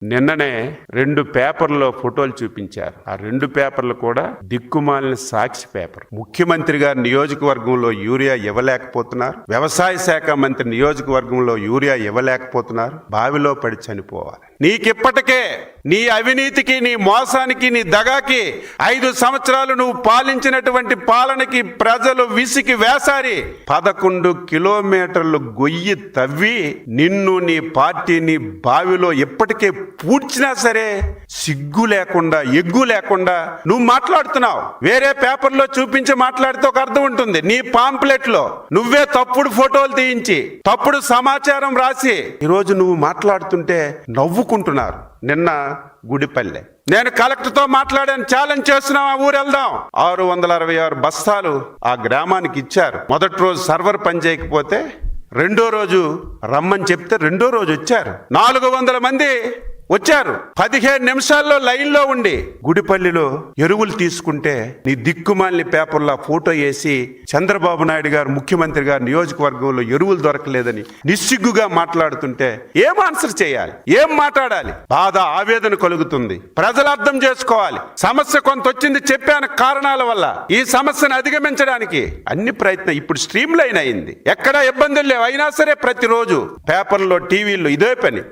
నిన్ననే 2 పేపర్లో ఫోటోలు చూపించారు. ఆ 2 పేపర్లు కూడా దిక్కుమాలిన సాక్షి పేపర్. ముఖ్యమంత్రి గారి నియోజకవర్గంలో యూరియా ఇవ్వలేకపోతున్నారు, వ్యవసాయ శాఖ మంత్రి నియోజకవర్గంలో యూరియా ఇవ్వలేకపోతున్నారు, బావిలో పడి చనిపోవాలి. నీకిప్పటికే నీ అవినీతికి, నీ మోసానికి, నీ దగాకి 5 సంవత్సరాలు నువ్వు పాలించినటువంటి పాలనకి ప్రజలు విసికి వేసారి 11 కిలోమీటర్లు గొయ్యి తవ్వి నిన్ను, నీ పార్టీని బావిలో ఇప్పటికే పూడ్చినా సరే సిగ్గు లేకుండా, ఎగ్గు లేకుండా నువ్వు మాట్లాడుతున్నావు. వేరే పేపర్లో చూపించి మాట్లాడితే ఒక అర్థం ఉంటుంది. నీ పాంప్లెట్ లో నువ్వే తప్పుడు ఫోటోలు తీయించి తప్పుడు సమాచారం రాసి ఈరోజు నువ్వు మాట్లాడుతుంటే నవ్వుకుంటున్నారు. నిన్న గుడిపల్లె నేను కలెక్టర్తో మాట్లాడాను, ఛాలెంజ్ చేస్తున్నాం, ఆ ఊరు వెళ్దాం. 666 బస్తాలు ఆ గ్రామానికి ఇచ్చారు. మొదటి రోజు సర్వర్ పని చేయకపోతే రెండో రోజు రమ్మని చెప్తే రెండో రోజు వచ్చారు. 400 మంది వచ్చారు. 15 నిమిషాల్లో లైన్లో ఉండి గుడిపల్లిలో ఎరువులు తీసుకుంటే నీ దిక్కుమాలిన పేపర్లో ఫోటో వేసి చంద్రబాబు నాయుడు గారు ముఖ్యమంత్రి గారు నియోజకవర్గంలో ఎరువులు దొరకలేదని నిస్సిగ్గుగా మాట్లాడుతుంటే ఏం ఆన్సర్ చేయాలి, ఏం మాట్లాడాలి? బాధ, ఆవేదన కలుగుతుంది. ప్రజలు అర్థం చేసుకోవాలి. సమస్య కొంత వచ్చింది, చెప్పాను కారణాల వల్ల. ఈ సమస్యను అధిగమించడానికి అన్ని ప్రయత్నం ఇప్పుడు స్ట్రీమ్ లైన్ అయింది. ఎక్కడా ఇబ్బందులు లేవు. అయినా సరే ప్రతిరోజు పేపర్లో, టీవీల్లో ఇదే పని.